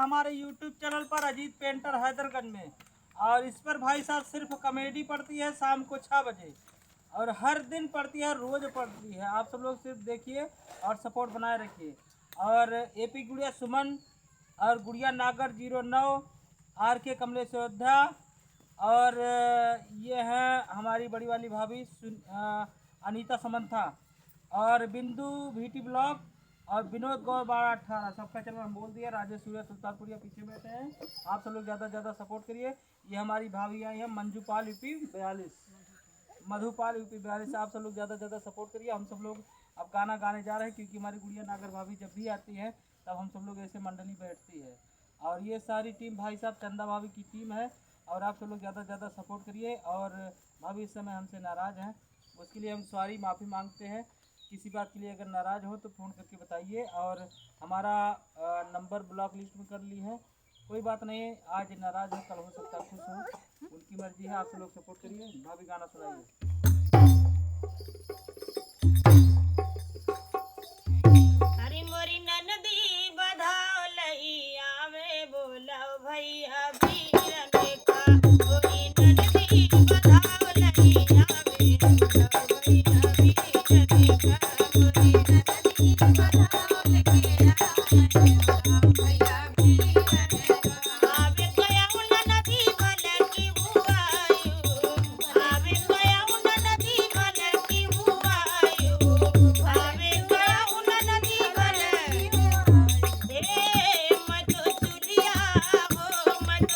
हमारे YouTube channel पर Ajit painter Haidarganj में। और इस पर भाई साहब सिर्फ कॉमेडी पड़ती है शाम को 6 बजे, और हर दिन पड़ती है, रोज़ पड़ती है। आप सब लोग सिर्फ देखिए और सपोर्ट बनाए रखिए। और एपी गुड़िया सुमन और गुड़िया नागर 09, आर के कमलेश योद्धा, और ये है हमारी बड़ी वाली भाभी अनीता समंथा, और बिंदु भीटी ब्लॉग, और विनोद गौर 1218। सबका चैनल हम बोल दिया। राजेश सूर्य सुल्तानपुरिया पीछे बैठे हैं। आप सब लोग ज़्यादा से ज़्यादा सपोर्ट करिए। ये हमारी भाभी आई है मंजूपाल यूपी 42, मधुपाल यूपी 42। आप सब लोग ज़्यादा से ज़्यादा सपोर्ट करिए। हम सब लोग अब गाना गाने जा रहे हैं, क्योंकि हमारी गुड़िया नागर भाभी जब भी आती है तब हम सब लोग ऐसे मंडली बैठती है। और ये सारी टीम भाई साहब चंदा भाभी की टीम है। और आप सब लोग ज़्यादा से ज़्यादा सपोर्ट करिए। और भाभी इस समय हमसे नाराज़ हैं, उसके लिए हम सॉरी माफ़ी मांगते हैं। किसी बात के लिए अगर नाराज़ हो तो फ़ोन करके बताइए। और हमारा नंबर ब्लॉक लिस्ट में कर ली है, कोई बात नहीं। आज नाराज़ है, कल हो सकता है खुश हो, उनकी मर्जी है। आप सब लोग सपोर्ट करिए। भाभी गाना सुनाइए। हरी मोरी ननदी बधाओ लइया में बोलाओ भैया बीरने का। मोरी ननदी बधाओ लइया में बोलाओ भैया बीरने का। मोरी ननदी बधाओ लइया में बोलाओ भैया बीरने का। आवे गया उन नदी भल की हुआयो, आवे गया उन नदी भल की हुआयो, आवे गया उन नदी भल की हुआयो। हे मधु चुलिया हो मधु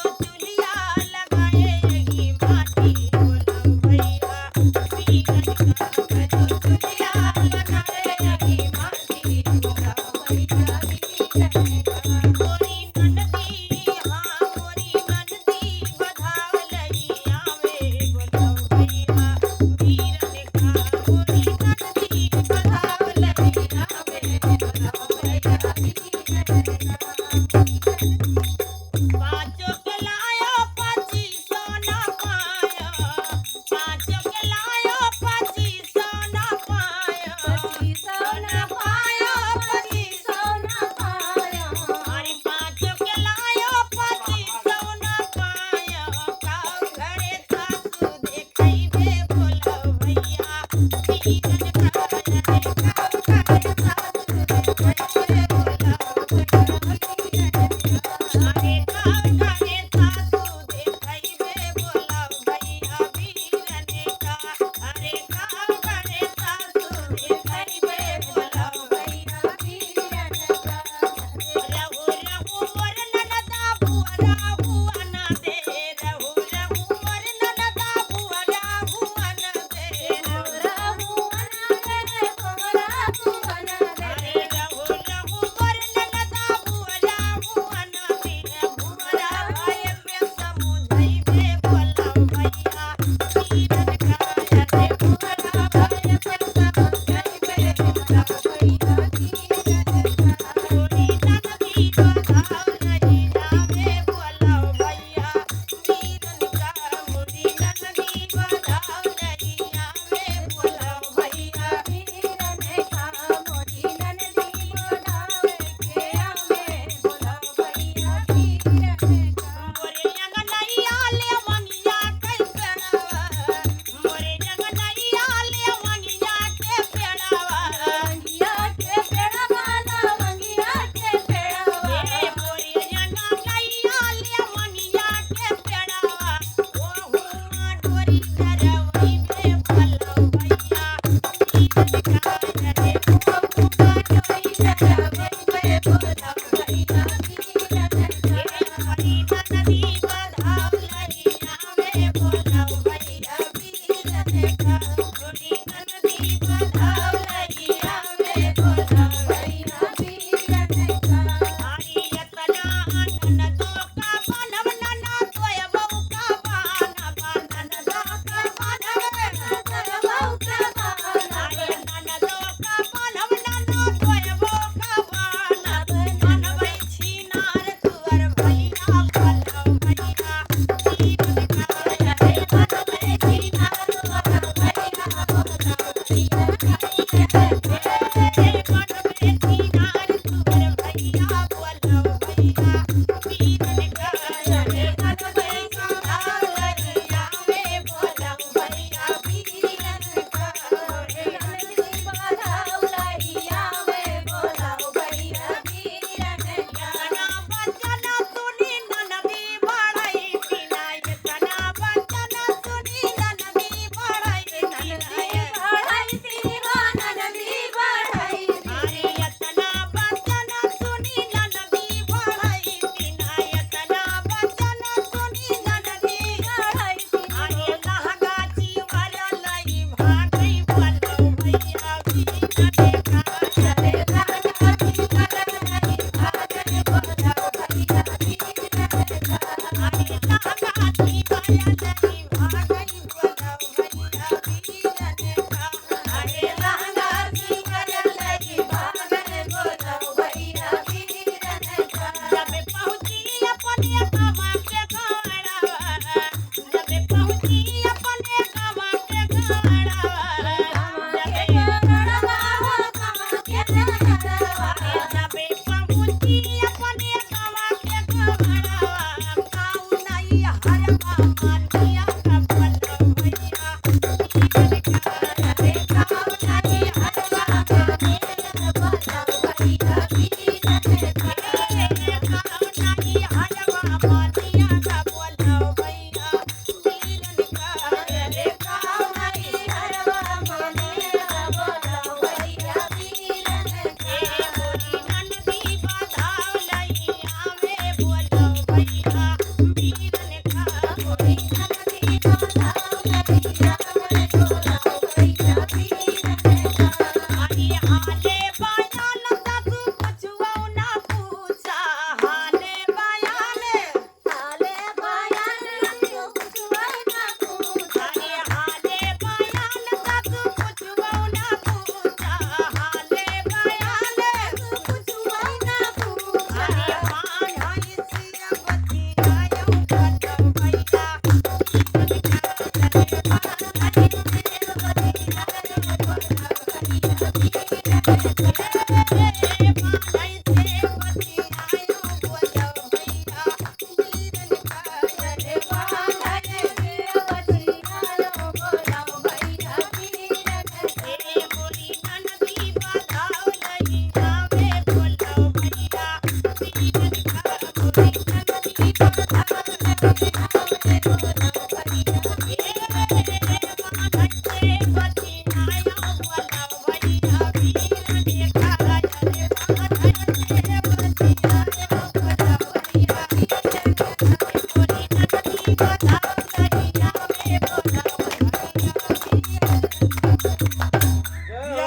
जिया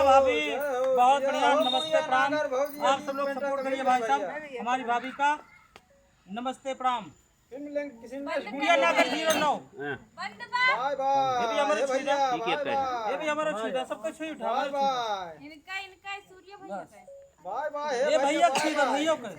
भाभी बहुत बढ़िया, नमस्ते प्रणाम। आप सब लोग सपोर्ट करिए भाई साहब हमारी भाभी का। नमस्ते प्रणाम। गुड़िया नागर 09 बाय बाय ये भी हमारे हे भैया, ठीक है, बाय बाय ये भी हमारा छीदा, सबको छुई उठा बाय बाय इनका सूर्य भैया का है। बाय बाय ये भैया बाय छीदा बाय। भैया का